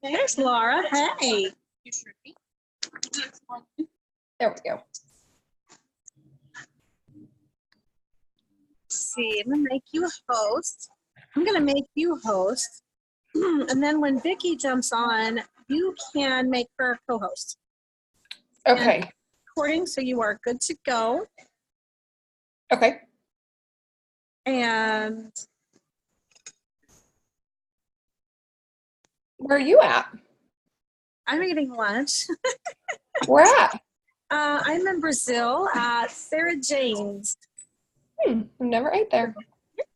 There's Laura. Hey. There we go. Let's see, I'm gonna make you a host. I'm gonna make you host. And then when Vicki jumps on, you can make her a co-host. Okay. And recording, so you are good to go. Okay. And where are you at? I'm eating lunch. Where at? I'm in Brazil at Sarah Jane's. I've never ate there.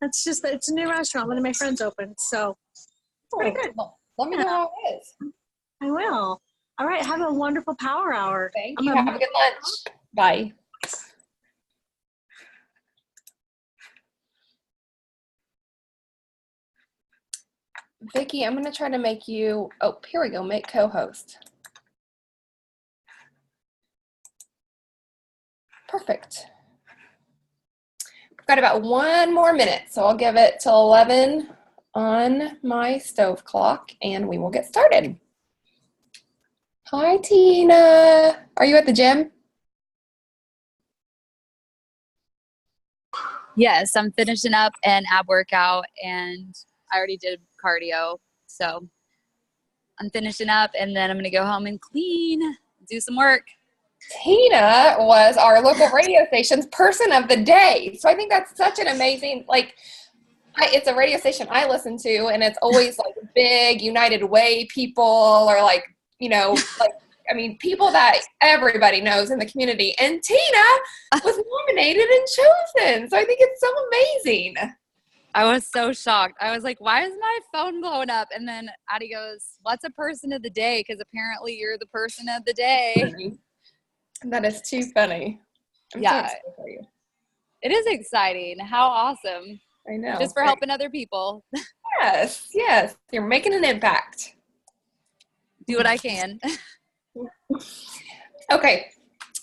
It's a new restaurant. One of my friends opened, so it's pretty good. Well, let me know how it is. I will. All right. Have a wonderful power hour. Thank you. Have a good lunch. Bye. Vicki, I'm going to try to make you, oh, here we go, make co-host. Perfect. We've got about 1 more minute, so I'll give it till 11 on my stove clock, and we will get started. Hi, Tina. Are you at the gym? Yes, I'm finishing up an ab workout, and I already did cardio, so I'm finishing up, and then I'm going to go home and clean, do some work. Tina was our local radio station's person of the day. So I think that's such an amazing, it's a radio station I listen to, and it's always like big United Way people, or people that everybody knows in the community. And Tina was nominated and chosen. So I think it's so amazing. I was so shocked. I was like, why is my phone blowing up? And then Addie goes, what's a person of the day? Because apparently you're the person of the day. That is too funny. I'm so excited for you. It is exciting. How awesome. I know. Just for helping other people. Yes. You're making an impact. Do what I can. Okay.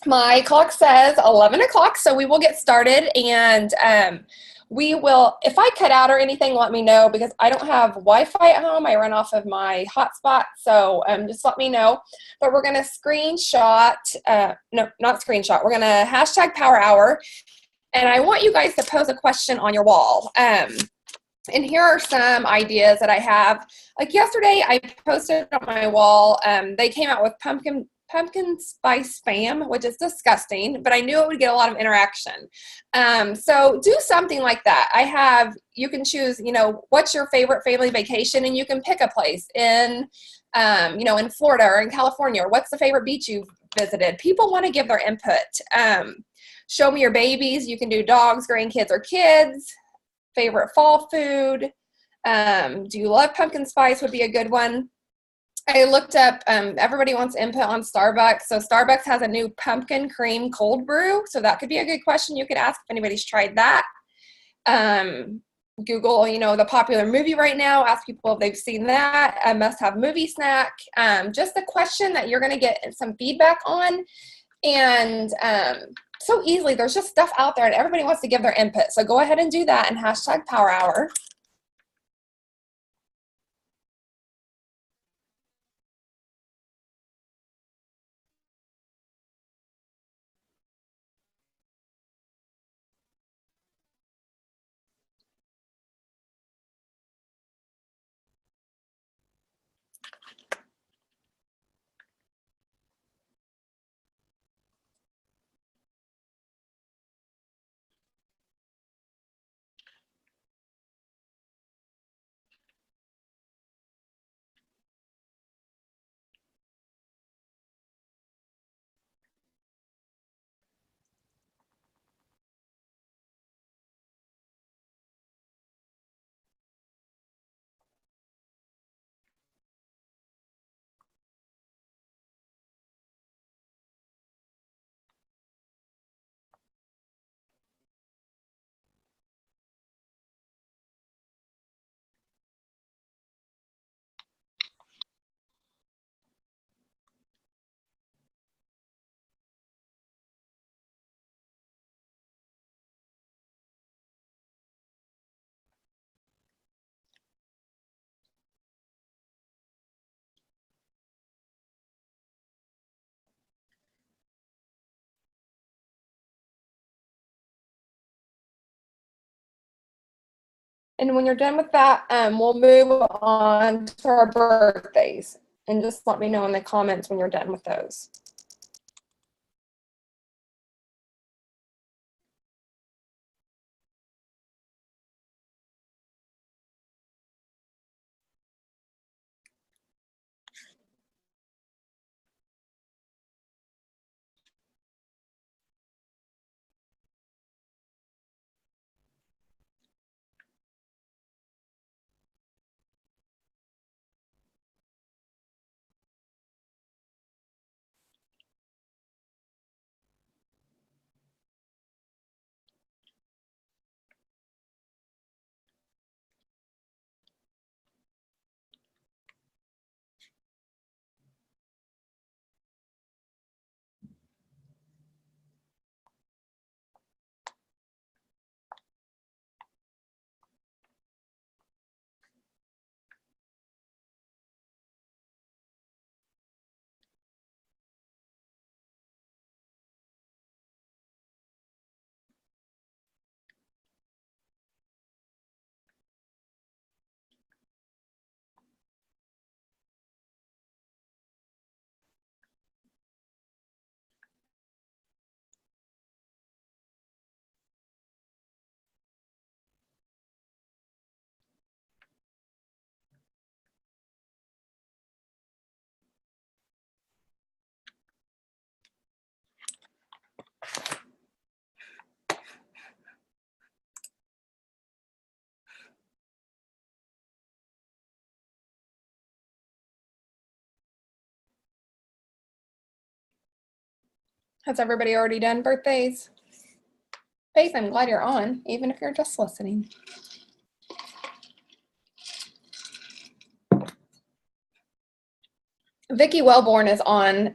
My clock says 11 o'clock, so we will get started, and we will, if I cut out or anything, let me know, because I don't have Wi-Fi at home. I run off of my hotspot, so just let me know. But we're going to screenshot, no, not screenshot, we're going to hashtag Power Hour, and I want you guys to pose a question on your wall. And here are some ideas that I have. Like yesterday, I posted on my wall, they came out with pumpkin spice spam, which is disgusting, but I knew it would get a lot of interaction. So do something like that. You can choose, what's your favorite family vacation, and you can pick a place in, in Florida or in California, or what's the favorite beach you've visited. People want to give their input. Show me your babies. You can do dogs, grandkids, or kids. Favorite fall food. Do you love pumpkin spice would be a good one. I looked up, everybody wants input on Starbucks. So Starbucks has a new pumpkin cream cold brew. So that could be a good question you could ask if anybody's tried that. Google, the popular movie right now. Ask people if they've seen that. A must-have movie snack. Just a question that you're going to get some feedback on. And so easily, there's just stuff out there, and everybody wants to give their input. So go ahead and do that, and hashtag Power Hour. And when you're done with that, we'll move on to our birthdays. And just let me know in the comments when you're done with those. Has everybody already done birthdays? Faith, I'm glad you're on, even if you're just listening. Vicki Wellborn is on.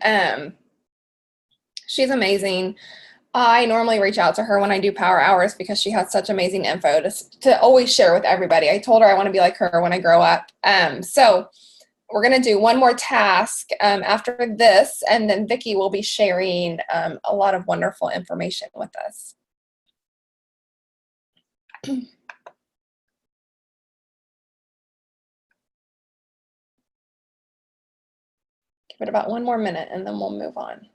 She's amazing. I normally reach out to her when I do power hours because she has such amazing info to always share with everybody. I told her I want to be like her when I grow up. So we're going to do one more task after this, and then Vicki will be sharing a lot of wonderful information with us. Give it about one more minute, and then we'll move on.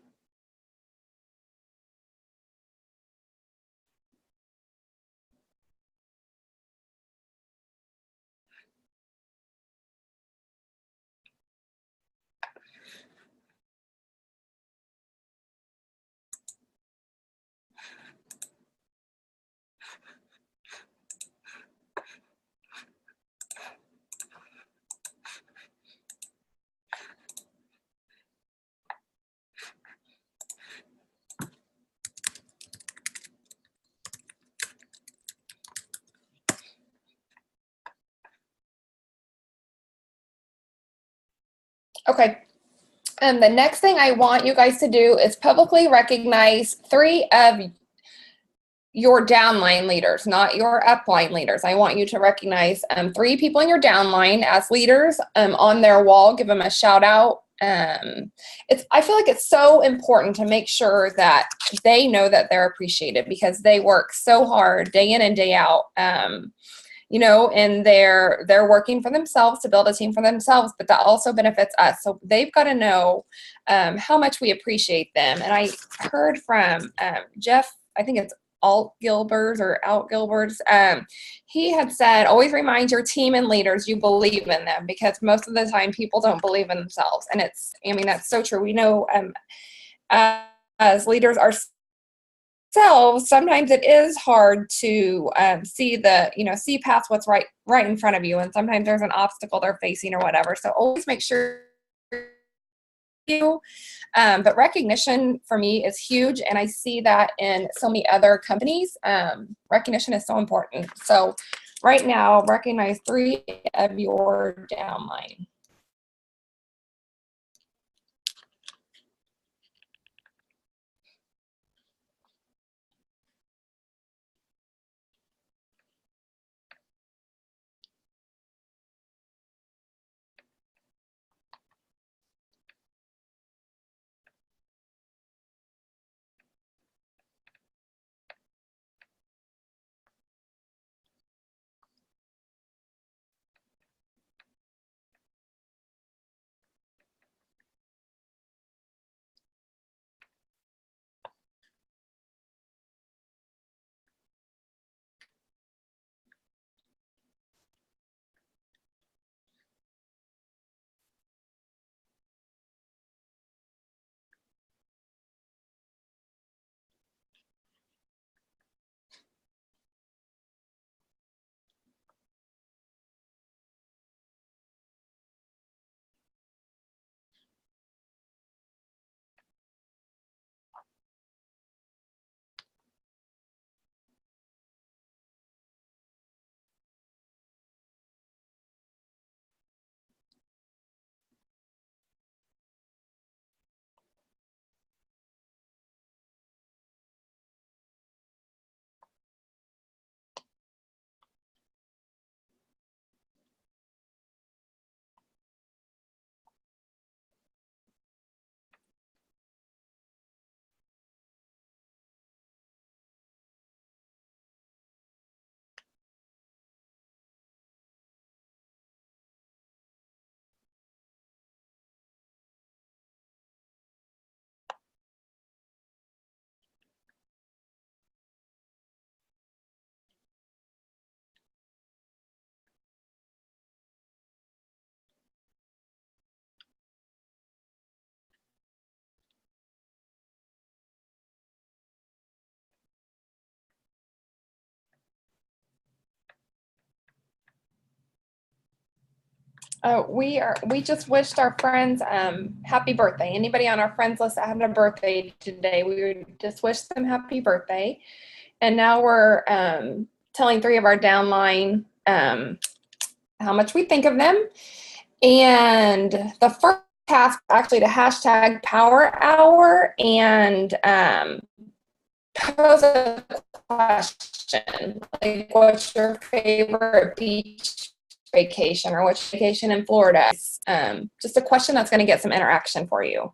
Okay. And the next thing I want you guys to do is publicly recognize 3 of your downline leaders, not your upline leaders. I want you to recognize 3 people in your downline as leaders on their wall. Give them a shout out. I feel like it's so important to make sure that they know that they're appreciated because they work so hard day in and day out. You know, and they're working for themselves to build a team for themselves, but that also benefits us. So they've got to know how much we appreciate them. And I heard from Jeff, I think it's Alt Gilbers or Out Gilbers. He had said, always remind your team and leaders you believe in them because most of the time people don't believe in themselves. And that's so true. We know as leaders ourselves, sometimes it is hard to see past what's right in front of you, and sometimes there's an obstacle they're facing or whatever. So always make sure you. But recognition for me is huge, and I see that in so many other companies. Recognition is so important. So right now, recognize 3 of your downline. We just wished our friends happy birthday. Anybody on our friends list that had a birthday today, we would just wish them happy birthday. And now we're telling 3 of our downline how much we think of them. And the first task actually to hashtag Power Hour and pose a question, like what's your favorite beach vacation or which vacation in Florida? Just a question that's going to get some interaction for you.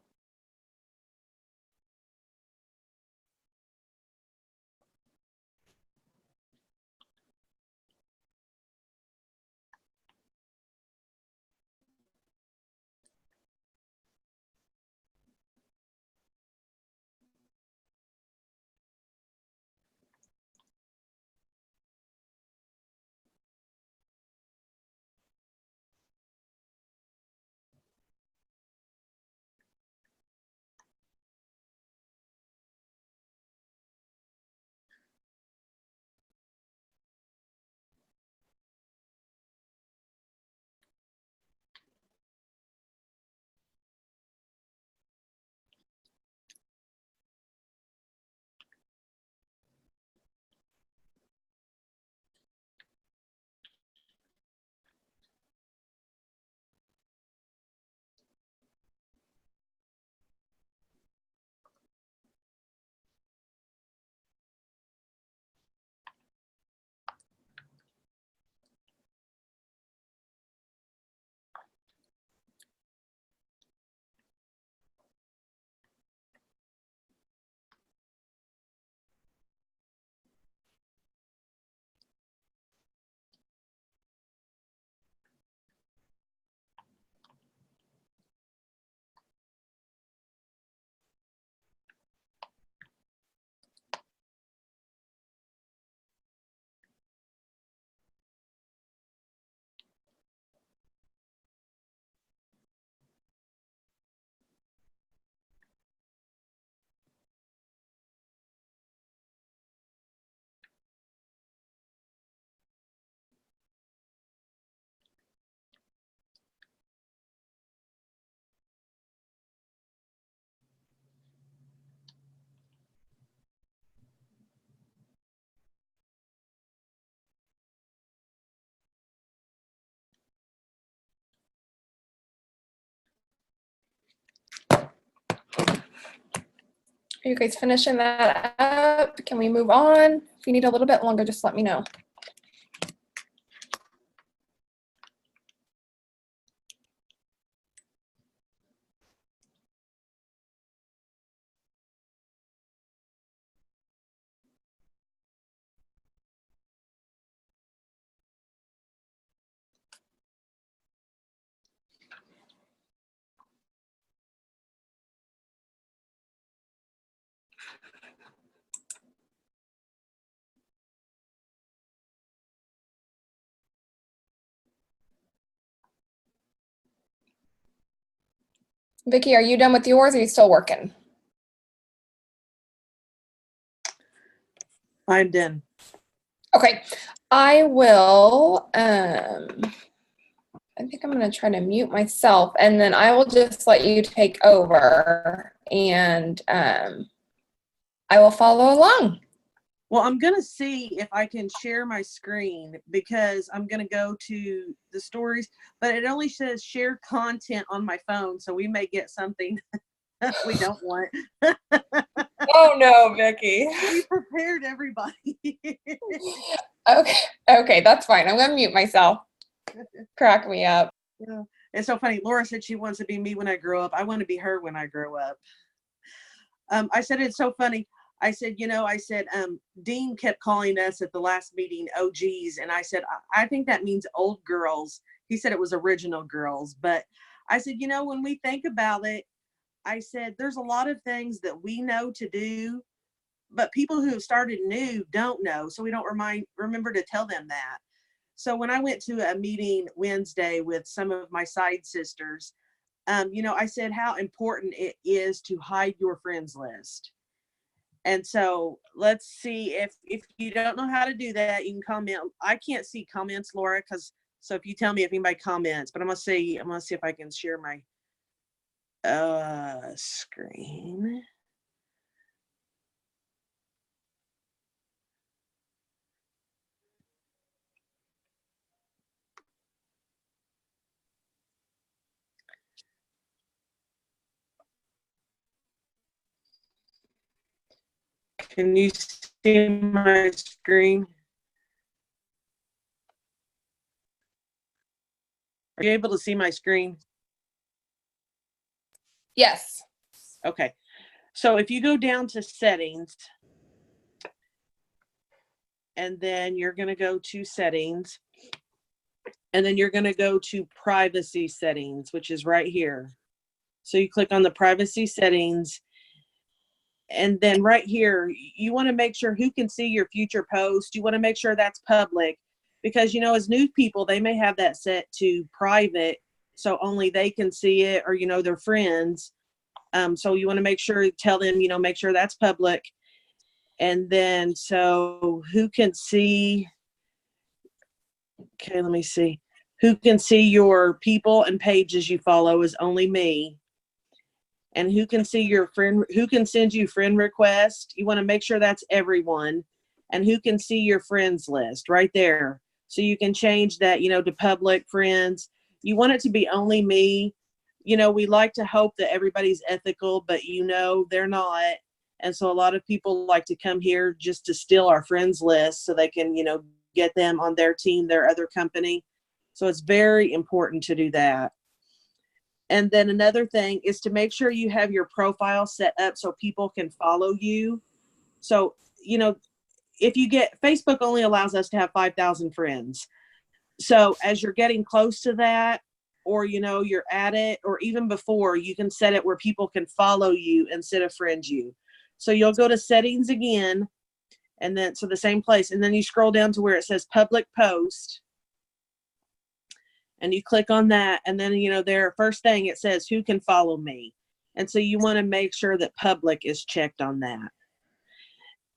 Are you guys finishing that up? Can we move on? If you need a little bit longer, just let me know. Vicki, are you done with yours or are you still working? I'm done. Okay, I will, I think I'm gonna try to mute myself and then I will just let you take over and I will follow along. Well, I'm going to see if I can share my screen because I'm going to go to the stories, but it only says share content on my phone. So we may get something we don't want. Oh no, Vicki. We prepared everybody. Okay, that's fine. I'm gonna mute myself. Crack me up. Yeah. It's so funny. Laura said she wants to be me when I grow up. I want to be her when I grow up. I said, it's so funny. I said, Dean kept calling us at the last meeting OGs. And I said, I think that means old girls. He said it was original girls. But I said, when we think about it, I said, there's a lot of things that we know to do, but people who have started new don't know. So we don't remember to tell them that. So when I went to a meeting Wednesday with some of my side sisters, I said how important it is to hide your friends list. And so let's see if you don't know how to do that, you can comment. I can't see comments, Laura, because So if you tell me if anybody comments, but I'm gonna see if I can share my screen. Can you see my screen? Are you able to see my screen? Yes. Okay. So if you go down to settings, and then you're going to go to settings, and then you're going to go to privacy settings, which is right here. So you click on the privacy settings, and then right here, you want to make sure who can see your future post. You want to make sure that's public, because, you know, as new people, they may have that set to private, so only they can see it, or, you know, their friends. So you want to make sure, tell them, you know, make sure that's public. And then, so who can see, okay, let me see. Who can see your people and pages you follow is only me. And who can see your friend, who can send you friend requests. You want to make sure that's everyone. And who can see your friends list right there. So you can change that, you know, to public friends. You want it to be only me. You know, we like to hope that everybody's ethical, but you know, they're not. And so a lot of people like to come here just to steal our friends list so they can, you know, get them on their team, their other company. So it's very important to do that. And then another thing is to make sure you have your profile set up so people can follow you. So, you know, if you get, Facebook only allows us to have 5,000 friends. So as you're getting close to that, or, you know, you're at it, or even before, you can set it where people can follow you instead of friend you. So you'll go to settings again, and then, so the same place, and then you scroll down to where it says public post, and you click on that, and then, you know, there, first thing it says, who can follow me? And so you want to make sure that public is checked on that.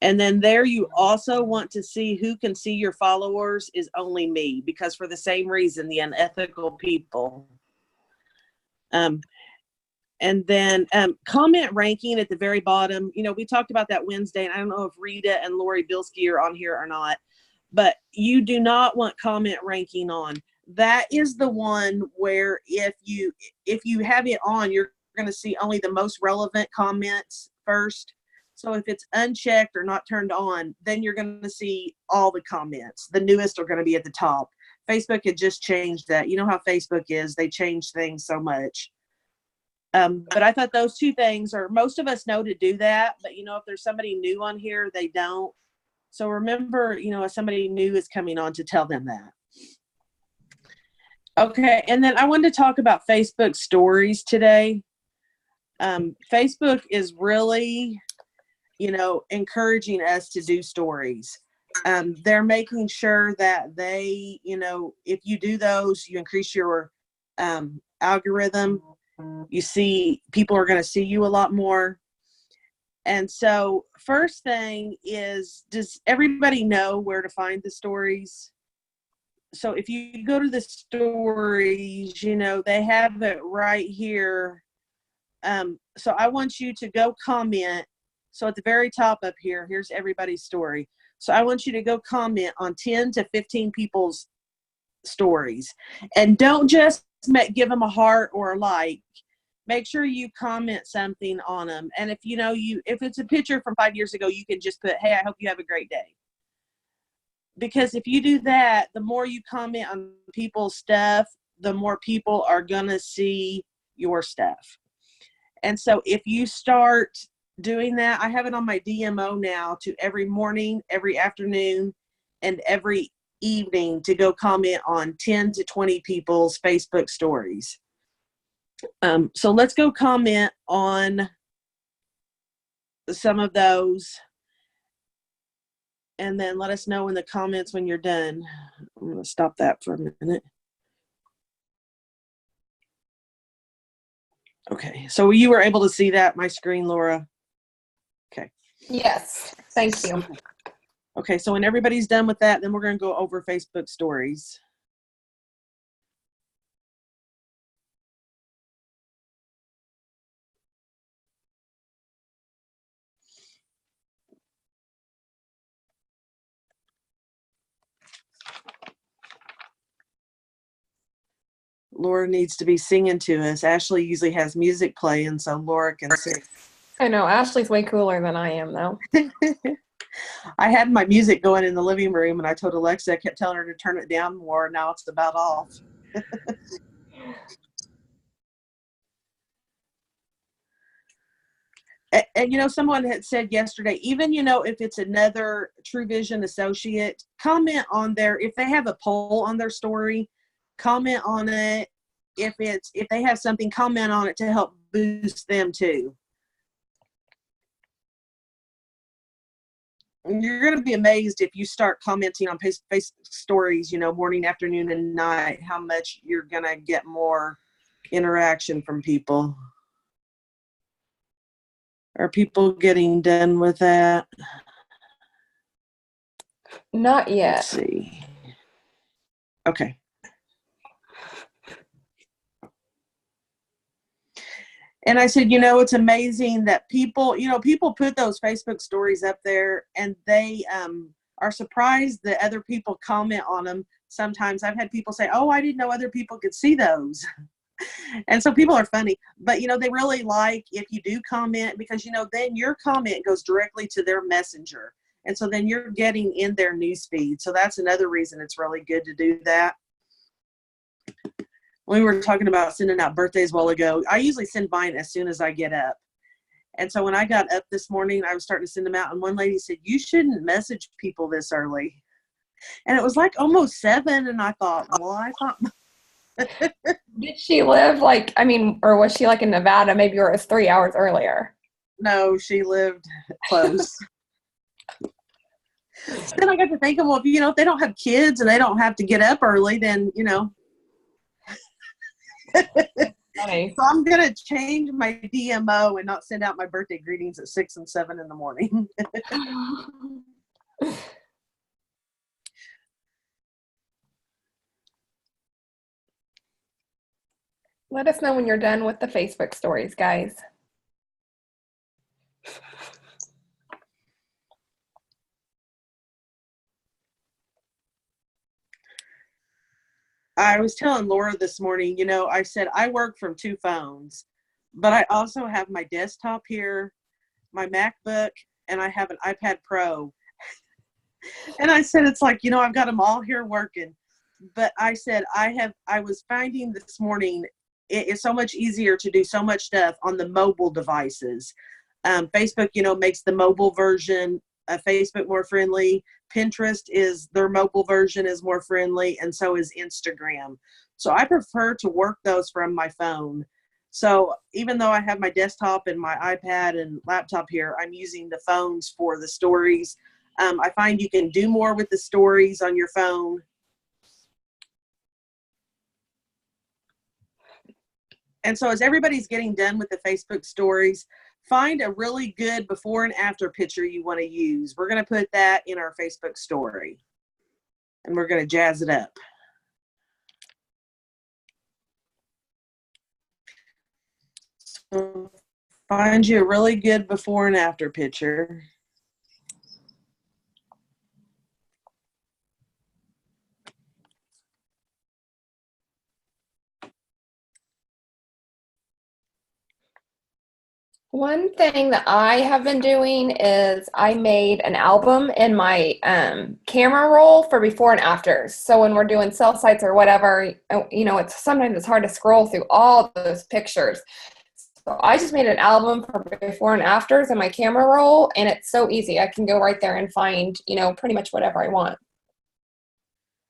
And then there you also want to see who can see your followers is only me, because for the same reason, the unethical people. And then comment ranking at the very bottom. You know, we talked about that Wednesday, and I don't know if Rita and Lori Bilski are on here or not, but you do not want comment ranking on. That is the one where if you have it on, you're going to see only the most relevant comments first. So if it's unchecked or not turned on, then you're going to see all the comments. The newest are going to be at the top. Facebook had just changed that. You know how Facebook is. They change things so much. But I thought those two things are, most of us know to do that, but you know, if there's somebody new on here, they don't. So remember, you know, if somebody new is coming on, to tell them that. Okay, and then I wanted to talk about Facebook stories today. Facebook is really, you know, encouraging us to do stories. They're making sure that they, you know, if you do those, you increase your algorithm. You see, people are going to see you a lot more. And so first thing is, does everybody know where to find the stories? So if you go to the stories, you know, they have it right here. So I want you to go comment. So at the very top up here, here's everybody's story. So I want you to go comment on 10 to 15 people's stories. And don't just give them a heart or a like. Make sure you comment something on them. And if, you know, if it's a picture from 5 years ago, you can just put, hey, I hope you have a great day. Because if you do that, the more you comment on people's stuff, the more people are going to see your stuff. And so if you start doing that, I have it on my DMO now to every morning, every afternoon, and every evening to go comment on 10 to 20 people's Facebook stories. So let's go comment on some of those, and then let us know in the comments when you're done. I'm going to stop that for a minute. Okay, so you were able to see that, my screen, Laura? Okay. Yes, thank you. Okay, so when everybody's done with that, then we're going to go over Facebook stories. Laura needs to be singing to us. Ashley usually has music playing so Laura can sing. I know Ashley's way cooler than I am, though. I had my music going in the living room, and I told Alexa, I kept telling her to turn it down more. Now it's about off. And, you know, someone had said yesterday, even, you know, if it's another True Vision associate, comment on their, if they have a poll on their story, comment on it. If they have something, comment on it to help boost them too. And you're going to be amazed if you start commenting on Facebook stories, you know, morning, afternoon, and night, how much you're going to get more interaction from people. Are people getting done with that? Not yet. Let's see. Okay. And I said, you know, it's amazing that people, you know, people put those Facebook stories up there and they are surprised that other people comment on them. Sometimes I've had people say, oh, I didn't know other people could see those. And so people are funny, but, you know, they really like if you do comment because, you know, then your comment goes directly to their messenger. And so then you're getting in their newsfeed. So that's another reason it's really good to do that. We were talking about sending out birthdays a while ago. I usually send mine as soon as I get up. And so when I got up this morning, I was starting to send them out. And one lady said, you shouldn't message people this early. And it was like almost 7. And I thought, well, I thought. Did she live like, I mean, or was she like in Nevada, maybe, or it was 3 hours earlier? No, she lived close. Then I got to think of, well, if, you know, if they don't have kids and they don't have to get up early, then, you know. Funny. So I'm going to change my DMO and not send out my birthday greetings at 6 and 7 in the morning. Let us know when you're done with the Facebook stories, guys. I was telling Laura this morning, you know, I said I work from 2 phones, but I also have my desktop here, my MacBook, and I have an iPad Pro. And I said, it's like, you know, I've got them all here working. But I said, I was finding this morning, it's so much easier to do so much stuff on the mobile devices. Facebook, you know, makes the mobile version of Facebook more friendly. Pinterest is their mobile version is more friendly, and so is Instagram. So I prefer to work those from my phone. So even though I have my desktop and my iPad and laptop here, I'm using the phones for the stories. I find you can do more with the stories on your phone. And so as everybody's getting done with the Facebook stories, find a really good before and after picture you want to use. We're going to put that in our Facebook story. And we're going to jazz it up. So find you a really good before and after picture. One thing that I have been doing is I made an album in my camera roll for before and afters. So when we're doing cell sites or whatever, you know, sometimes it's hard to scroll through all those pictures. So I just made an album for before and afters in my camera roll, and it's so easy. I can go right there and find, you know, pretty much whatever I want.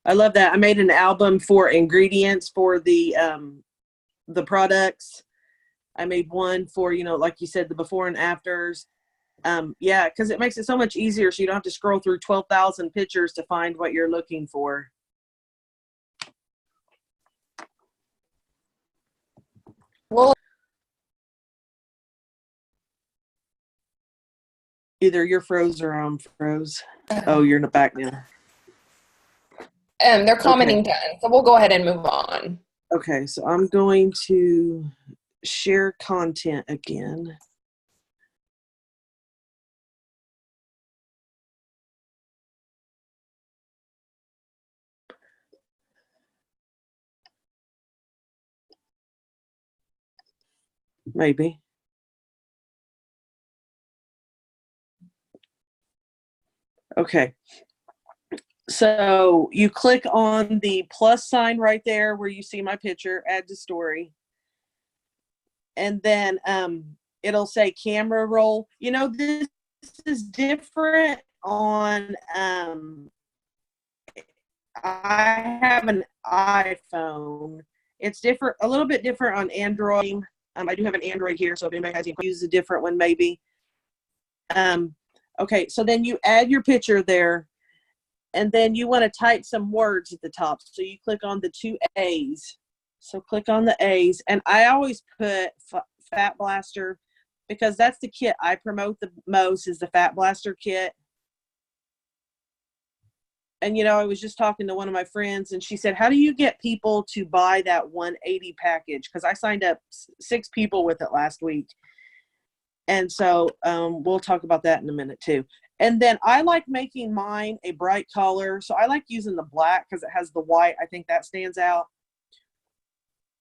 I love that. I made an album for ingredients for the products. I made one for, you know, like you said, the before and afters. Yeah, because it makes it so much easier so you don't have to scroll through 12,000 pictures to find what you're looking for. Well, either you're froze or I'm froze. Oh, you're in the back now. they're commenting done, so we'll go ahead and move on. Okay, so I'm going to share content again. maybe. Okay. So you click on the plus sign right there where you see my picture, add to story. And then it'll say camera roll. You know, this is different on I have an iPhone. It's different, a little bit different on Android. I do have an Android here, so if anybody has any, use a different one maybe. Okay, so then you add your picture there, and then you want to type some words at the top. So you click on the 2 A's. So click on the A's, and I always put Fat Blaster because that's the kit I promote the most, is the Fat Blaster kit. And, you know, I was just talking to one of my friends, and she said, how do you get people to buy that 180 package? Because I signed up 6 people with it last week. And so we'll talk about that in a minute too. And then I like making mine a bright color. So I like using the black because it has the white. I think that stands out.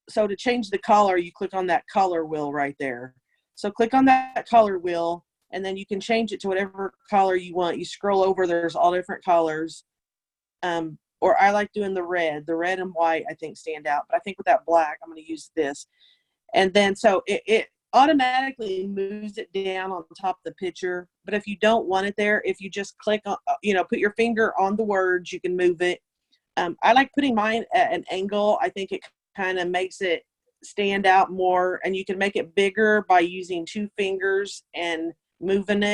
So to change the color, you click on that color wheel right there. So click on that color wheel, and then you can change it to whatever color you want. You scroll over, there's all different colors. Or I like doing the red and white, I think stand out. But I think with that black, I'm going to use this. And then so it automatically moves it down on top of the picture. But if you don't want it there, if you just click on, you know, put your finger on the words, you can move it. I like putting mine at an angle. I think it kind of makes it stand out more, and you can make it bigger by using 2 fingers and moving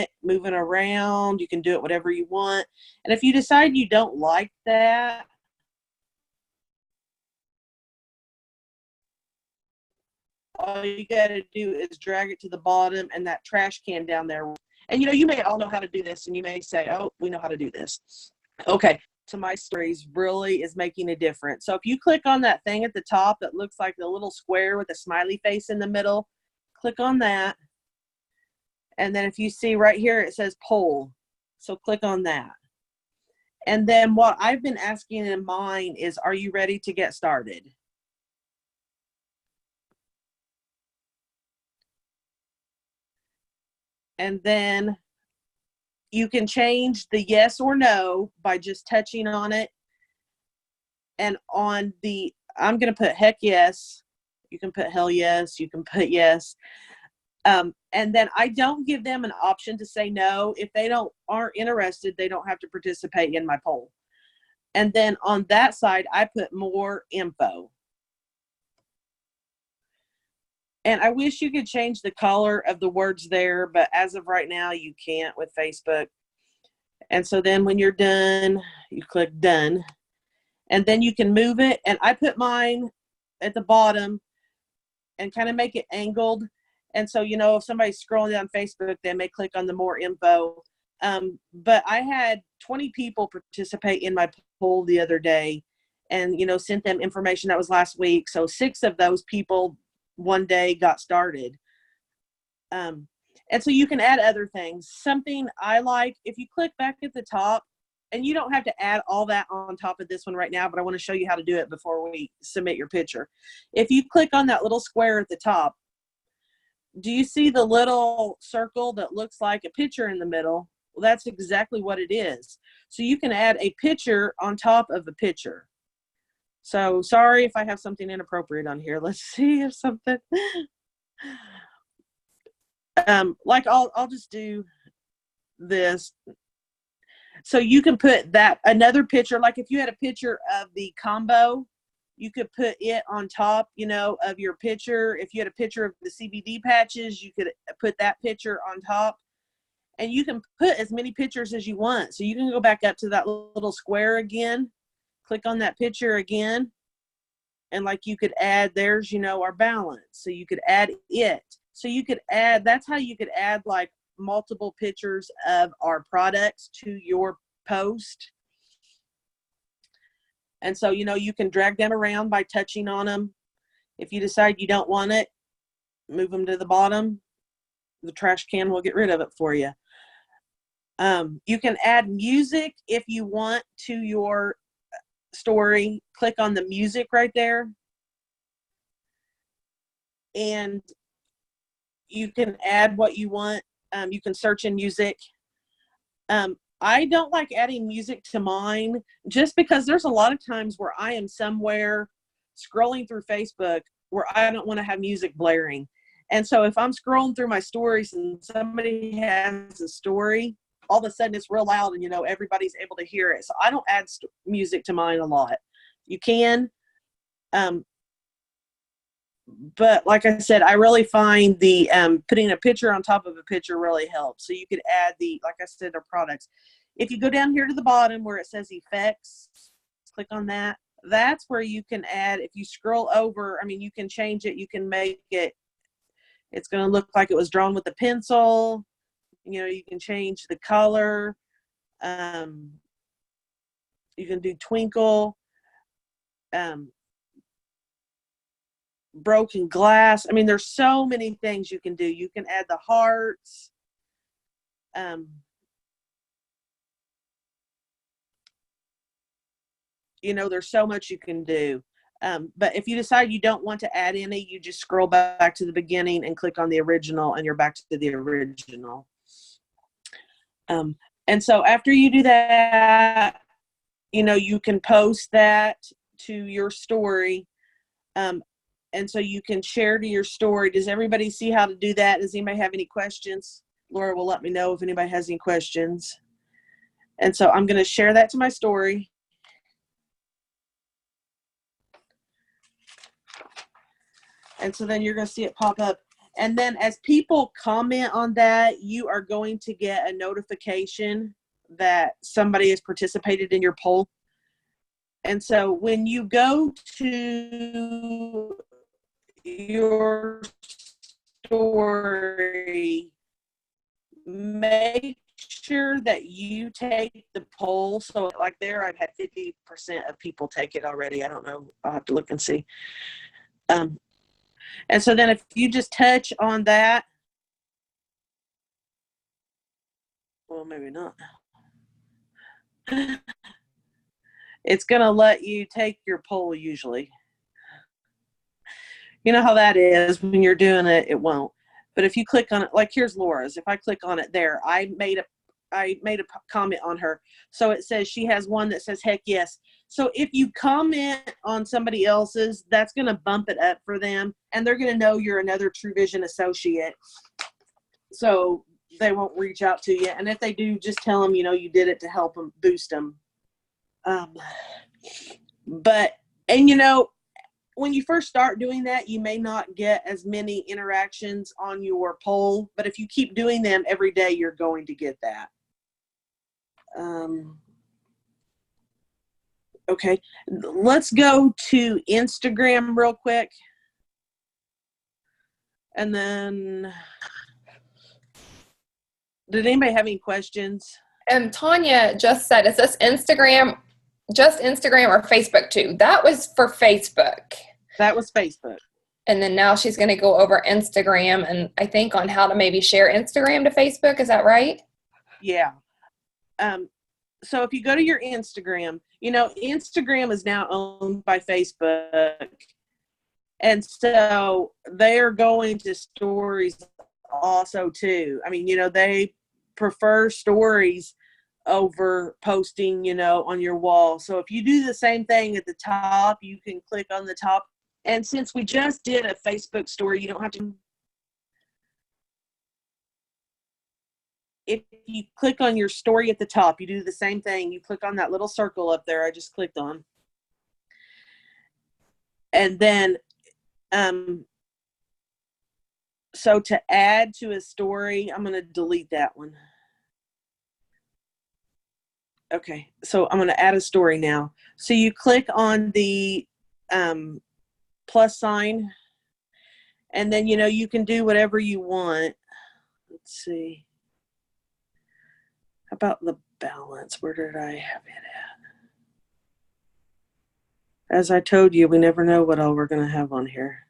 around. You can do it whatever you want. And if you decide you don't like that, all you got to do is drag it to the bottom, and that trash can down there. And you know, you may all know how to do this, and you may say, oh, we know how to do this. Okay, so my stories really is making a difference. So if you click on that thing at the top that looks like the little square with a smiley face in the middle, click on that. And then if you see right here, it says poll. So click on that. And then what I've been asking in mine is, are you ready to get started? And then you can change the yes or no by just touching on it. And on the, I'm going to put heck yes. You can put hell yes. You can put yes. And then I don't give them an option to say no. If they aren't interested, they don't have to participate in my poll. And then on that side, I put more info. And I wish you could change the color of the words there, but as of right now, you can't with Facebook. And so then when you're done, you click done. And then you can move it. And I put mine at the bottom and kind of make it angled. And so, you know, if somebody's scrolling down Facebook, they may click on the more info. But I had 20 people participate in my poll the other day, and, you know, sent them information. That was last week. So 6 of those people one day got started. And so you can add other things. Something I like, if you click back at the top, and you don't have to add all that on top of this one right now, but I want to show you how to do it before we submit your picture. If you click on that little square at the top, do you see the little circle that looks like a picture in the middle? Well, that's exactly what it is. So you can add a picture on top of a picture. So sorry if I have something inappropriate on here. Let's see if something, like I'll just do this. So you can put that, another picture, like if you had a picture of the combo, you could put it on top, you know, of your picture. If you had a picture of the CBD patches, you could put that picture on top. And you can put as many pictures as you want. So you can go back up to that little square again, click on that picture again. And like you could add, there's, you know, our balance. So you could add it. So you could add, that's how you could add like multiple pictures of our products to your post. And so, you know, you can drag them around by touching on them. If you decide you don't want it, move them to the bottom. The trash can will get rid of it for you. You can add music if you want to your story. Click on the music right there. And you can add what you want. You can search in music. I don't like adding music to mine just because there's a lot of times where I am somewhere scrolling through Facebook where I don't want to have music blaring. And so if I'm scrolling through my stories and somebody has a story, all of a sudden it's real loud and, everybody's able to hear it. So I don't add music to mine a lot. You can. But like I said, I really find the putting a picture on top of a picture really helps. So you could add like I said, our products. If you go down here to the bottom where it says effects, click on that. That's where you can add, if you scroll over, you can change it. You can make it, it's going to look like it was drawn with a pencil. You can change the color. You can do twinkle. Broken glass. There's so many things you can do. You can add the hearts. There's so much you can do. But if you decide you don't want to add any, you just scroll back to the beginning and click on the original and you're back to the original. And so after you do that, you can post that to your story. And so you can share to your story. Does everybody see how to do that? Does anybody have any questions? Laura will let me know if anybody has any questions. And so I'm going to share that to my story. And so then you're going to see it pop up. And then as people comment on that, you are going to get a notification that somebody has participated in your poll. And so when you go to your story, make sure that you take the poll. So like there, I've had 50% of people take it already. I don't know. I'll have to look and see. And so then if you just touch on that, well, maybe not. It's going to let you take your poll usually. You know how that is when you're doing it, it won't. But if you click on it, like here's Laura's. If I click on it there, I made a comment on her. So it says she has one that says, heck yes. So if you comment on somebody else's, that's going to bump it up for them. And they're going to know you're another True Vision associate. So they won't reach out to you. And if they do, just tell them, you did it to help them, boost them. When you first start doing that, you may not get as many interactions on your poll, but if you keep doing them every day, you're going to get that. Okay, let's go to Instagram real quick. And then, did anybody have any questions? Tanya just said, is this Instagram, just Instagram or Facebook too? That was for Facebook. That was Facebook. And then now she's going to go over Instagram and I think on how to maybe share Instagram to Facebook. Is that right? Yeah. So if you go to your Instagram, Instagram is now owned by Facebook. And so they're going to stories also too. They prefer stories over posting, on your wall. So if you do the same thing at the top, you can click on the top. And since we just did a Facebook story, you don't have to. If you click on your story at the top, you do the same thing. You click on that little circle up there I just clicked on. And then, so to add to a story, I'm going to delete that one. Okay, so I'm going to add a story now. So you click on the plus sign, and then, you can do whatever you want. Let's see. How about the balance? Where did I have it at? As I told you, we never know what all we're going to have on here.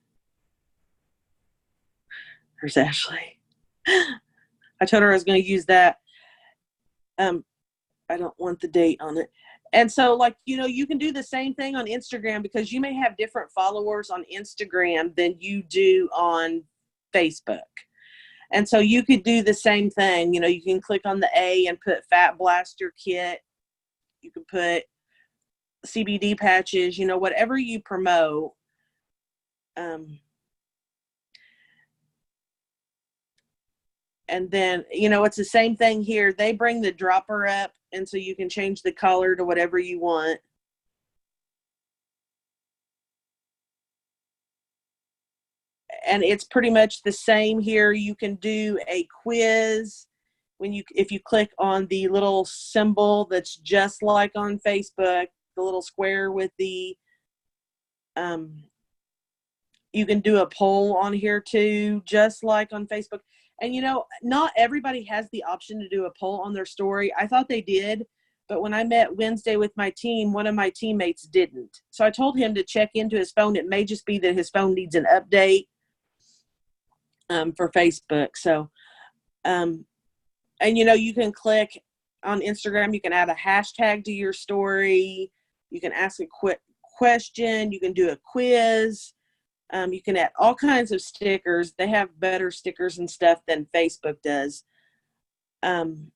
There's Ashley. I told her I was going to use that. I don't want the date on it. And so you can do the same thing on Instagram because you may have different followers on Instagram than you do on Facebook. And so you could do the same thing. You know, you can click on the A and put Fat Blaster Kit. You can put CBD patches, you know, whatever you promote. And then, you know, it's the same thing here. They bring the dropper up, and so you can change the color to whatever you want. And it's pretty much the same here. You can do a quiz if you click on the little symbol that's just like on Facebook, the little square with the you can do a poll on here too, just like on Facebook. And, you know, not everybody has the option to do a poll on their story. I thought they did, but when I met Wednesday with my team, one of my teammates didn't. So I told him to check into his phone. It may just be that his phone needs an update for Facebook. So, and, you know, you can click on Instagram. You can add a hashtag to your story. You can ask a quick question. You can do a quiz. You can add all kinds of stickers. They have better stickers and stuff than Facebook does. And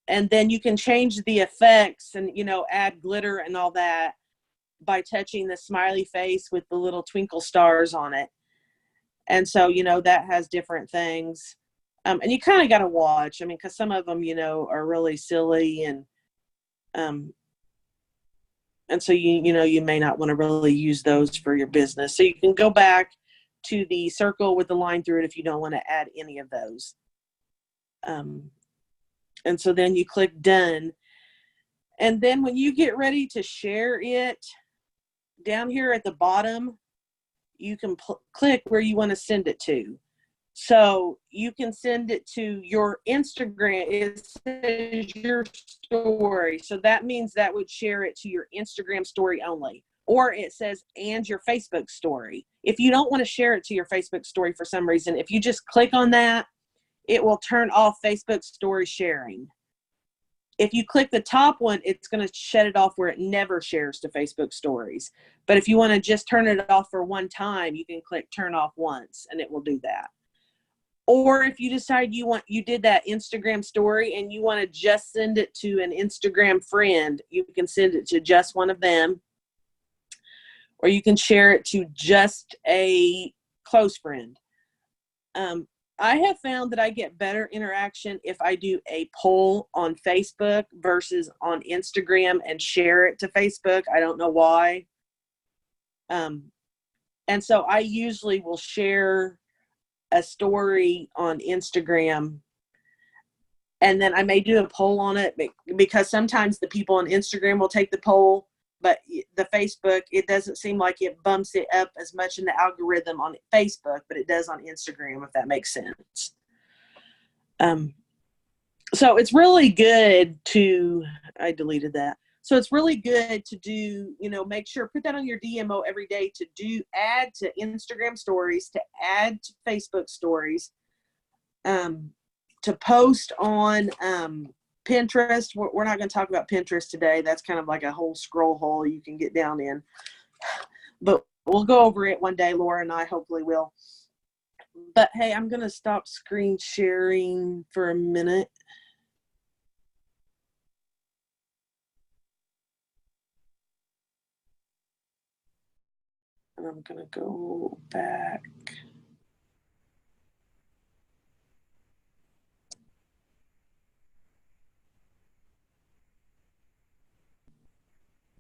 then you can change the effects and, you know, add glitter and all that by touching the smiley face with the little twinkle stars on it. And so, you know, that has different things. And you kind of got to watch. I mean, because some of them, you know, are really silly and so you may not want to really use those for your business. So you can go back to the circle with the line through it if you don't want to add any of those. And so then you click done. And then when you get ready to share it, down here at the bottom, you can click where you want to send it to. So you can send it to your Instagram. It says your story. So that means that would share it to your Instagram story only. Or it says, and your Facebook story. If you don't want to share it to your Facebook story for some reason, if you just click on that, it will turn off Facebook story sharing. If you click the top one, it's going to shut it off where it never shares to Facebook stories. But if you want to just turn it off for one time, you can click turn off once and it will do that. Or if you decide you did that Instagram story and you want to just send it to an Instagram friend, you can send it to just one of them. Or you can share it to just a close friend. I have found that I get better interaction if I do a poll on Facebook versus on Instagram and share it to Facebook. I don't know why. And so I usually will share a story on Instagram and then I may do a poll on it because sometimes the people on Instagram will take the poll, but the Facebook, it doesn't seem like it bumps it up as much in the algorithm on Facebook, but it does on Instagram, if that makes sense. So it's really good I deleted that. So it's really good to do, make sure, put that on your DMO every day to add to Instagram stories, to add to Facebook stories, to post on Pinterest. We're not going to talk about Pinterest today. That's kind of like a whole scroll hole you can get down in. But we'll go over it one day. Laura and I hopefully will. But hey, I'm going to stop screen sharing for a minute. And I'm going to go back.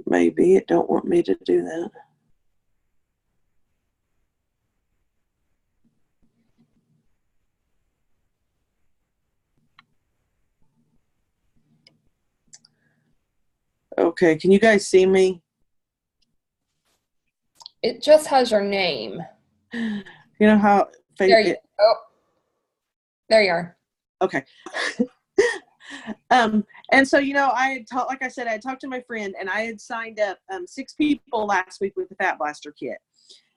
Maybe it don't want me to do that. Okay, can you guys see me? It just has your name. You know how There you there you are. Okay. And so, I had like I said, I had talked to my friend and I had signed up 6 people last week with the Fat Blaster kit.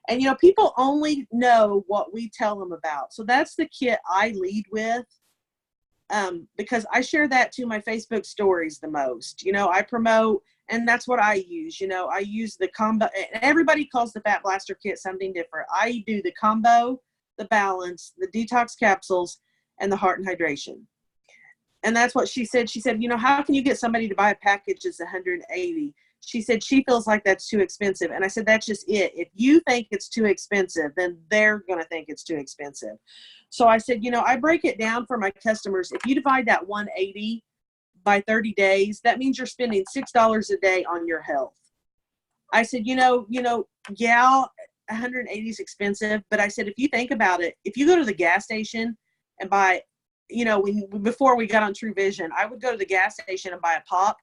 And, people only know what we tell them about. So that's the kit I lead with because I share that to my Facebook stories the most. I promote, and that's what I use. I use the combo, and everybody calls the Fat Blaster kit something different. I do the combo, the balance, the detox capsules, and the heart and hydration. And that's what she said. She said, you know, how can you get somebody to buy a package that's 180? She said she feels like that's too expensive. And I said, that's just it. If you think it's too expensive, then they're going to think it's too expensive. So I said, you know, I break it down for my customers. If you divide that 180 by 30 days, that means you're spending $6 a day on your health. I said, yeah, 180 is expensive. But I said, if you think about it, if you go to the gas station and buy, you know, before we got on True Vision, I would go to the gas station and buy a pop,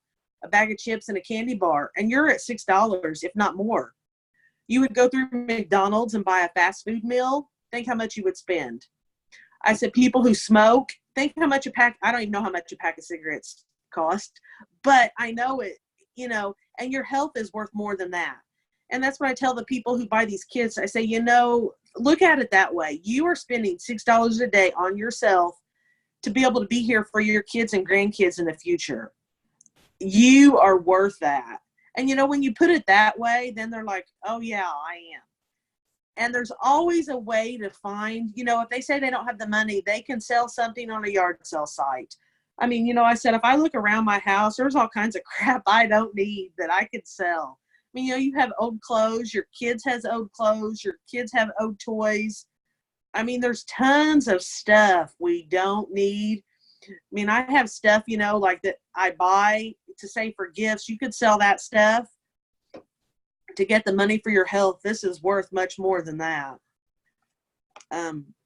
a bag of chips, and a candy bar, and you're at $6, if not more. You would go through McDonald's and buy a fast food meal. Think how much you would spend. I said, people who smoke, think how much I don't even know how much a pack of cigarettes cost, but I know it, you know, and your health is worth more than that. And that's what I tell the people who buy these kits. I say, you know, look at it that way. You are spending $6 a day on yourself to be able to be here for your kids and grandkids in the future. You are worth that. And, you know, when you put it that way, then they're like, oh, yeah, I am. And there's always a way to find, you know, if they say they don't have the money, they can sell something on a yard sale site. I mean, you know, I said, if I look around my house, there's all kinds of crap I don't need that I could sell. I mean, you know, you have old clothes, your kids has old clothes, your kids have old toys. I mean, there's tons of stuff we don't need. I mean, I have stuff, you know, like that I buy to save for gifts. You could sell that stuff to get the money for your health. This is worth much more than that.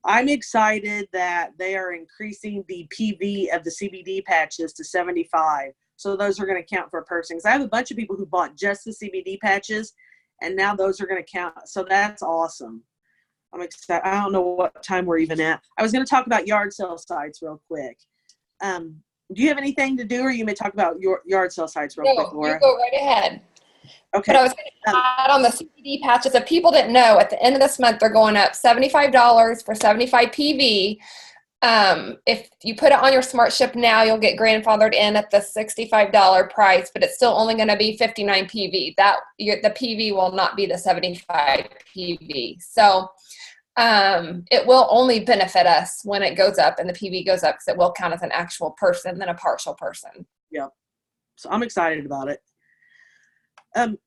I'm excited that they are increasing the PV of the CBD patches to 75. So those are going to count for a person. Because I have a bunch of people who bought just the CBD patches, and now those are going to count. So that's awesome. I'm excited. I don't know what time we're even at. I was going to talk about yard sale sites real quick. Do you have anything to do, or you may talk about your yard sale sites real quick, Laura? You go right ahead. Okay. But I was going to add on the CBD patches. If people didn't know, at the end of this month, they're going up $75 for 75 PV. If you put it on your Smart Ship now, you'll get grandfathered in at the $65 price, but it's still only going to be 59 PV. The PV will not be the 75 PV. So it will only benefit us when it goes up and the PV goes up, because it will count as an actual person than a partial person. Yep. So I'm excited about it.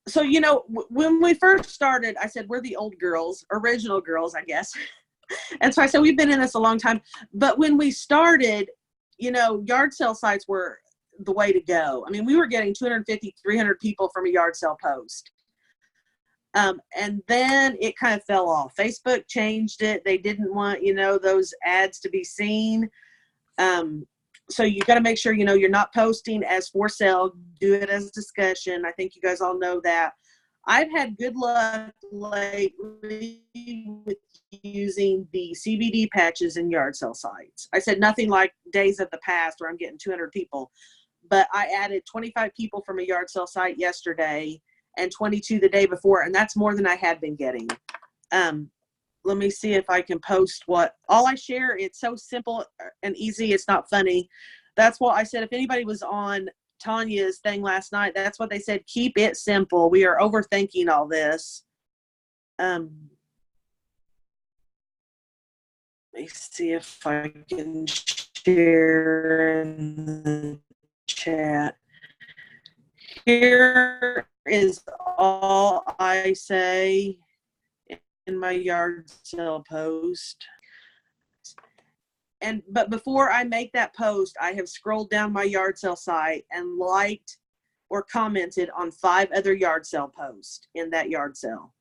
So, you know, when we first started, I said, we're the old girls, original girls, I guess. And so I said, we've been in this a long time. But when we started, you know, yard sale sites were the way to go. I mean, we were getting 250, 300 people from a yard sale post. And then it kind of fell off. Facebook changed it. They didn't want, you know, those ads to be seen. So you got to make sure, you know, you're not posting as for sale, do it as discussion. I think you guys all know that. I've had good luck lately with using the CBD patches in yard sale sites. I said nothing like days of the past where I'm getting 200 people, but I added 25 people from a yard sale site yesterday and 22 the day before, and that's more than I had been getting. Let me see if I can post all I share. It's so simple and easy. It's not funny. That's what I said. If anybody was on Tanya's thing last night, that's what they said. Keep it simple. We are overthinking all this. Let me see if I can share in the chat. Here is all I say in my yard sale post. But before I make that post, I have scrolled down my yard sale site and liked or commented on 5 other yard sale posts in that yard sale.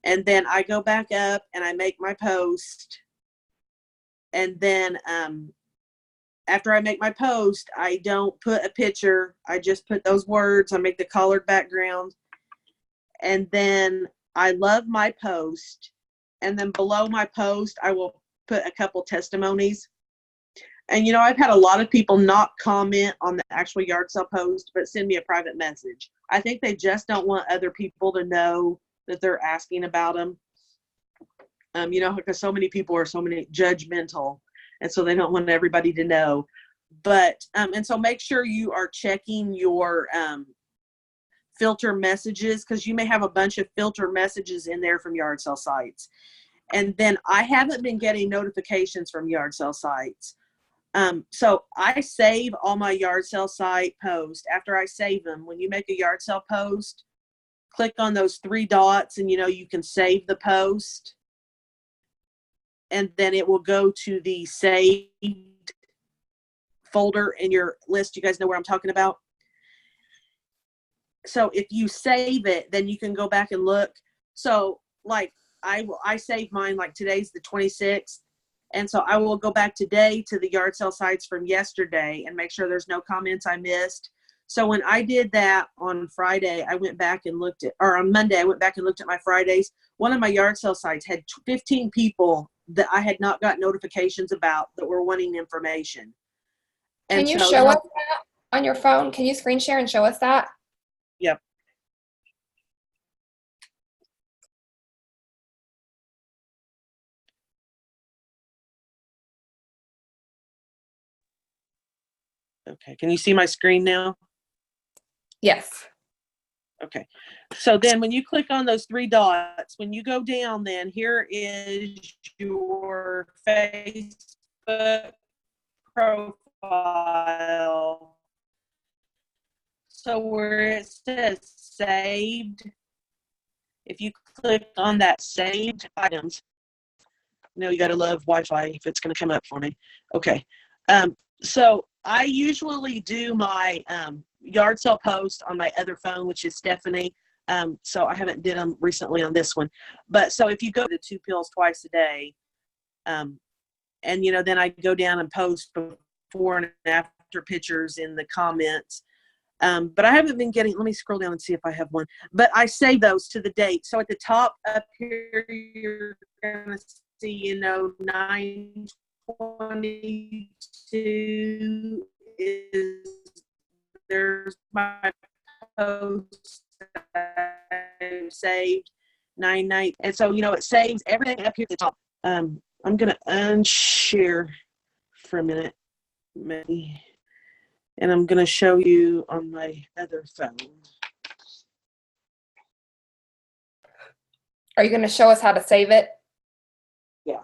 And then I go back up and I make my post. And then after I make my post, I don't put a picture. I just put those words. I make the colored background. And then I love my post. And then below my post, I will put a couple testimonies. And, you know, I've had a lot of people not comment on the actual yard sale post, but send me a private message. I think they just don't want other people to know that they're asking about them. You know, because so many people are judgmental, and so they don't want everybody to know. But, and so make sure you are checking your filter messages, because you may have a bunch of filter messages in there from yard sale sites. And then I haven't been getting notifications from yard sale sites. So I save all my yard sale site posts. After I save them, when you make a yard sale post, click on those 3 dots and you can save the post. And then it will go to the saved folder in your list. You guys know where I'm talking about? So if you save it, then you can go back and look. So like I saved mine, like today's the 26th. And so I will go back today to the yard sale sites from yesterday and make sure there's no comments I missed. So when I did that on Friday, I went back and looked at, or on Monday, I went back and looked at my Fridays. One of my yard sale sites had 15 people that I had not got notifications about that were wanting information. Can you show us that on your phone? Can you screen share and show us that? Yep. Okay, can you see my screen now? Yes. Okay, so then when you click on those 3 dots, when you go down, then here is your Facebook profile. So where it says saved, if you click on that saved items, you got to love Wi-Fi if it's going to come up for me. Okay, so I usually do my yard sale post on my other phone, which is Stephanie. So I haven't did them recently on this one. But so if you go to 2 pills twice a day, and then I go down and post before and after pictures in the comments. But I haven't been getting, let me scroll down and see if I have one. But I save those to the date. So at the top up here, you're going to see, 9/22 there's my post I saved 9/9, and so it saves everything up here at the top. I'm gonna unshare for a minute, maybe, and I'm gonna show you on my other phone. Are you going to show us how to save it? Yeah.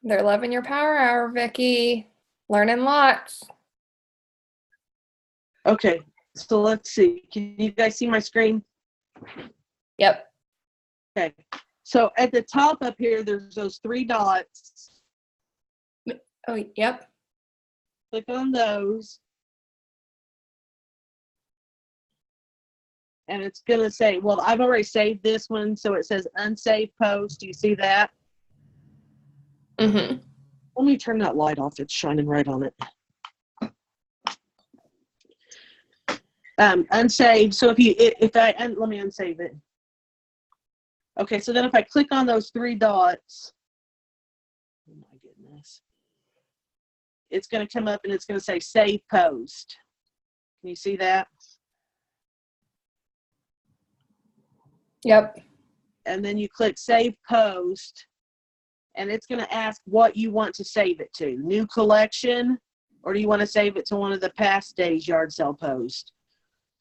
They're loving your power hour, Vicki. Learning lots. Okay, so let's see. Can you guys see my screen? Yep. Okay. So at the top up here, there's those 3 dots. Oh, yep. Click on those. And it's going to say, well, I've already saved this one. So it says unsaved post. Do you see that? Mm-hmm. Let me turn that light off. It's shining right on it. Unsaved. So let me unsave it. Okay. So then if I click on those 3 dots, oh my goodness, it's going to come up and it's going to say save post. Can you see that? Yep. And then you click save post, and it's going to ask what you want to save it to. New collection, or do you want to save it to one of the past days yard sale posts?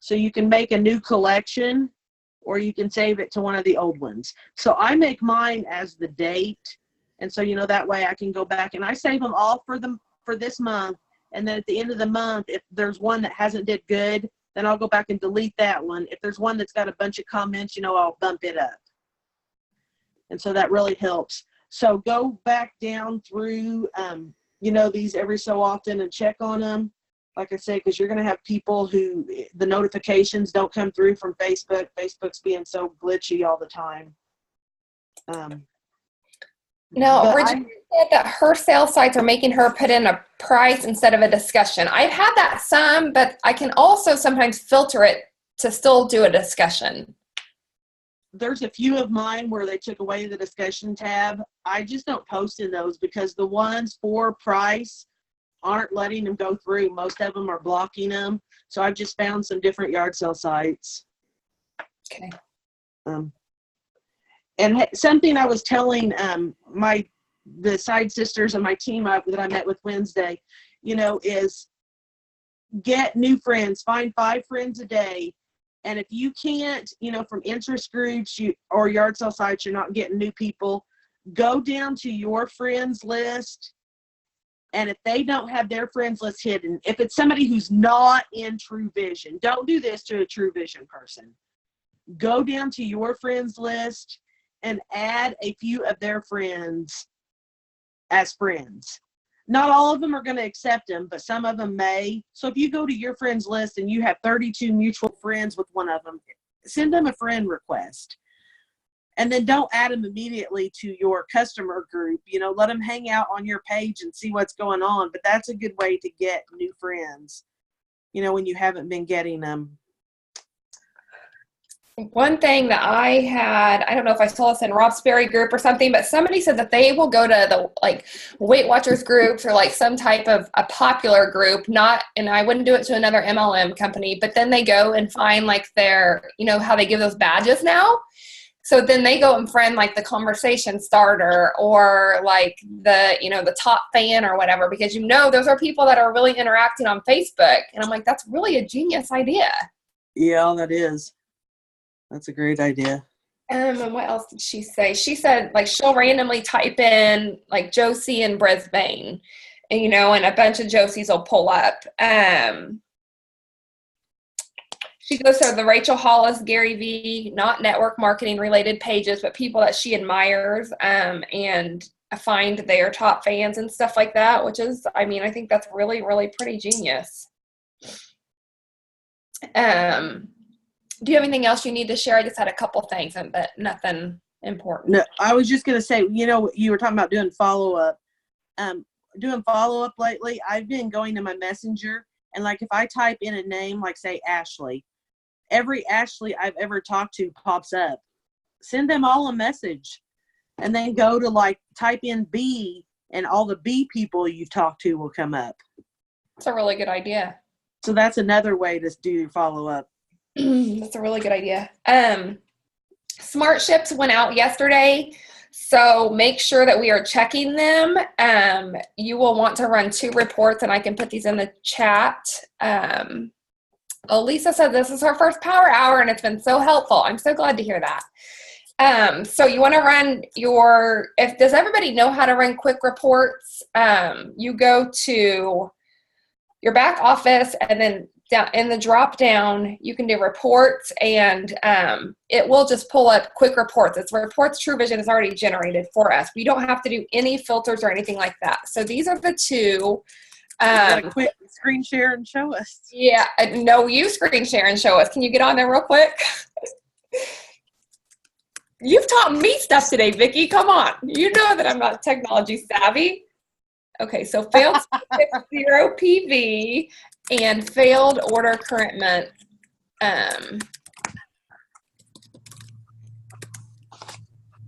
So you can make a new collection, or you can save it to one of the old ones. So I make mine as the date, and so that way I can go back and I save them all for this month, and then at the end of the month, if there's one that hasn't did good, then I'll go back and delete that one. If there's one that's got a bunch of comments, I'll bump it up. And so that really helps. So go back down through, these every so often and check on them. Like I say, because you're going to have people who the notifications don't come through from Facebook. Facebook's being so glitchy all the time. Now, Regina said that her sales sites are making her put in a price instead of a discussion. I've had that some, but I can also sometimes filter it to still do a discussion. There's a few of mine where they took away the discussion tab. I just don't post in those because the ones for price aren't letting them go through. Most of them are blocking them. So I've just found some different yard sale sites. Okay. And something I was telling the side sisters and my team that I met with Wednesday, is get new friends. Find 5 friends a day. And if you can't, from interest groups or yard sale sites, you're not getting new people, go down to your friends list. And if they don't have their friends list hidden, if it's somebody who's not in True Vision, don't do this to a True Vision person. Go down to your friends list and add a few of their friends as friends. Not all of them are going to accept them, but some of them may. So if you go to your friends list and you have 32 mutual friends with one of them, send them a friend request. And then don't add them immediately to your customer group. Let them hang out on your page and see what's going on. But that's a good way to get new friends, when you haven't been getting them. One thing that I had, I don't know if I saw this in Rob Sperry group or something, but somebody said that they will go to the Weight Watchers groups or some type of a popular group, and I wouldn't do it to another MLM company, but then they go and find their, how they give those badges now. So then they go and friend the conversation starter or the top fan or whatever, because those are people that are really interacting on Facebook. And I'm like, that's really a genius idea. Yeah, that is. That's a great idea. And what else did she say? She said she'll randomly type in Josie in Brisbane, and and a bunch of Josies will pull up. She goes to the Rachel Hollis, Gary Vee, not network marketing related pages, but people that she admires, and find their top fans and stuff like that, which is, I think that's really, really pretty genius. Do you have anything else you need to share? I just had a couple things, but nothing important. No, I was just going to say, you were talking about doing follow-up. Doing follow-up lately, I've been going to my messenger, and if I type in a name, say Ashley, every Ashley I've ever talked to pops up. Send them all a message, and then go to type in B, and all the B people you've talked to will come up. That's a really good idea. So that's another way to do follow-up. That's a really good idea. Smart Ships went out yesterday, so make sure that we are checking them. You will want to run 2 reports, and I can put these in the chat. Lisa said this is her first power hour, and it's been so helpful. I'm so glad to hear that. So you want to run does everybody know how to run quick reports? You go to your back office, and then down in the drop down, you can do reports, and it will just pull up quick reports. It's reports True Vision has already generated for us. We don't have to do any filters or anything like that. So these are the 2. Got a quick screen share and show us. Yeah, no, you screen share and show us. Can you get on there real quick? You've taught me stuff today, Vicki. Come on. You know that I'm not technology savvy. Okay, so failed 0 PV and failed order current month.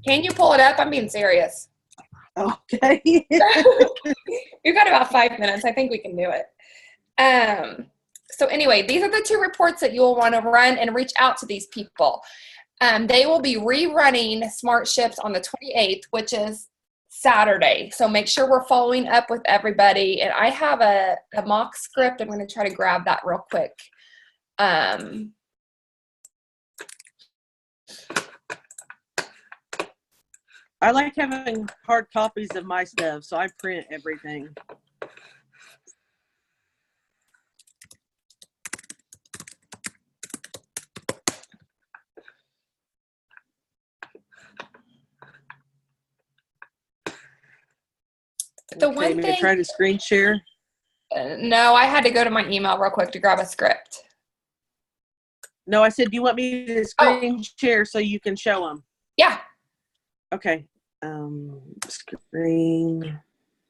Can you pull it up? I'm being serious. Okay. We've got about 5 minutes. I think we can do it. So anyway, these are the 2 reports that you'll want to run and reach out to these people. They will be rerunning Smart Ships on the 28th, which is Saturday. So make sure we're following up with everybody. And I have a mock script. I'm going to try to grab that real quick. I like having hard copies of my stuff, so I print everything. The Okay, one thing, try to screen share. No, I had to go to my email real quick to grab a script. No, I said, do you want me to screen share so you can show them? Yeah. Okay. Screen.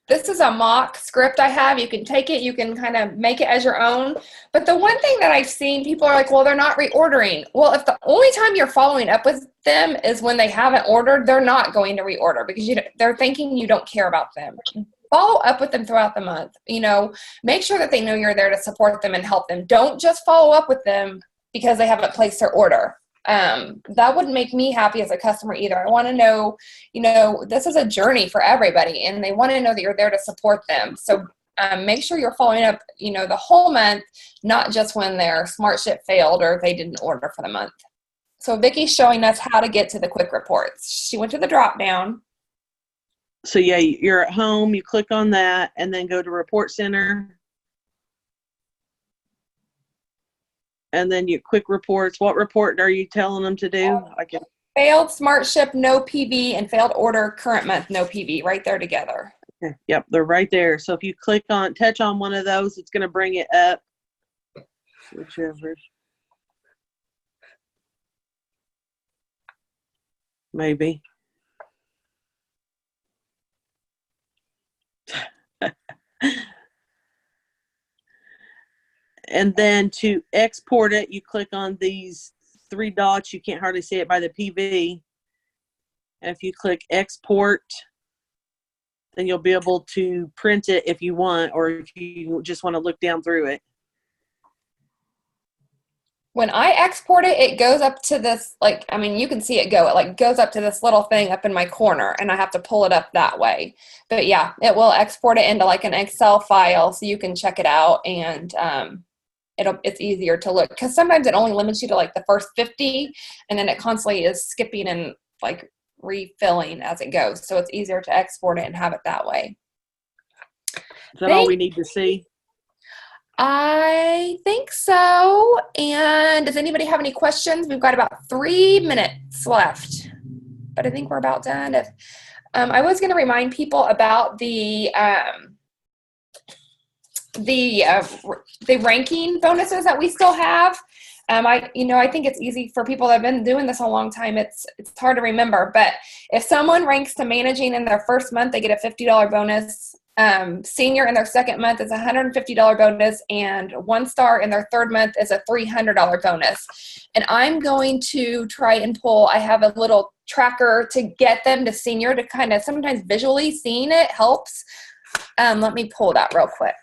This is a mock script I have. You can take it, you can kind of make it as your own. But the one thing that I've seen, people are like, well, they're not reordering. Well, if the only time you're following up with them is when they haven't ordered, they're not going to reorder because they're thinking you don't care about them. Follow up with them throughout the month. Make sure that they know you're there to support them and help them. Don't just follow up with them because they haven't placed their order. That wouldn't make me happy as a customer either. I want to know, this is a journey for everybody, and they want to know that you're there to support them. So make sure you're following up, the whole month, not just when their SmartShip failed or they didn't order for the month. So Vicky's showing us how to get to the quick reports. She went to the drop down. So yeah, you're at home, you click on that and then go to Report Center. And then you quick reports. What report are you telling them to do? Failed SmartShip, no PV, and failed order, current month, no PV, right there together. Okay. Yep, they're right there. So if you touch on one of those, it's going to bring it up. Whichever. Maybe. And then to export it, you click on these 3 dots. You can't hardly see it by the PV. And if you click export, then you'll be able to print it if you want, or if you just want to look down through it. When I export it, it goes up to this, you can see it go. It goes up to this little thing up in my corner, and I have to pull it up that way. But yeah, it will export it into an Excel file so you can check it out, and it's easier to look, because sometimes it only limits you to the first 50, and then it constantly is skipping and refilling as it goes. So it's easier to export it and have it that way. Is that all we need to see? I think so. And does anybody have any questions? We've got about 3 minutes left, but I think we're about done. I was going to remind people about the ranking bonuses that we still have. I think it's easy for people that have been doing this a long time. It's hard to remember, but if someone ranks to managing in their first month, they get a $50 bonus. Senior in their second month is a $150 bonus, and 1-star in their third month is a $300 bonus. And I'm going to try and I have a little tracker to get them to senior, to kind of sometimes visually seeing it helps. Let me pull that real quick.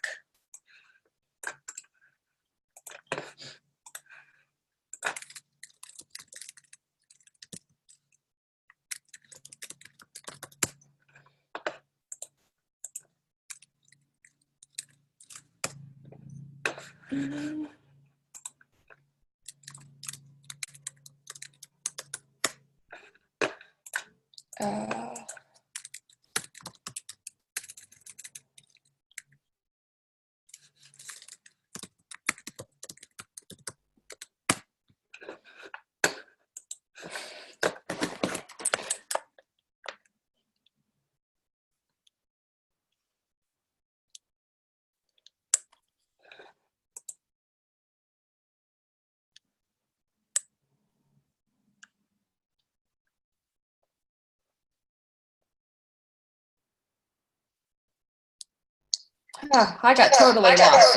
I got totally lost.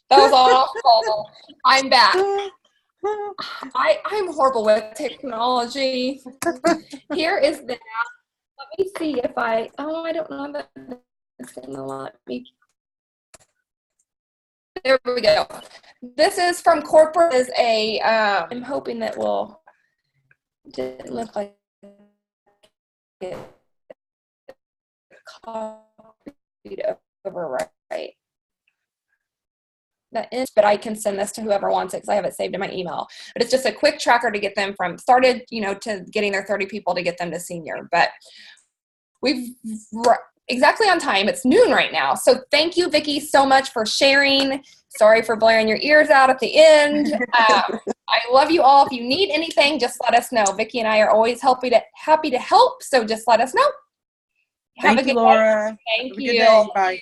That was awful. I'm back. I'm horrible with technology. Here is the app. Let me see if I don't know that it's going to let me. There we go. This is from corporate. Is I'm hoping that didn't look like it copied over right. But I can send this to whoever wants it because I have it saved in my email. But it's just a quick tracker to get them from started, to getting their 30 people to get them to senior. But we've exactly on time. It's noon right now. So thank you, Vicki, so much for sharing. Sorry for blaring your ears out at the end. I love you all. If you need anything, just let us know. Vicki and I are always happy to help. So just let us know. Thank you, Laura. Thank Have a you. good day. Bye.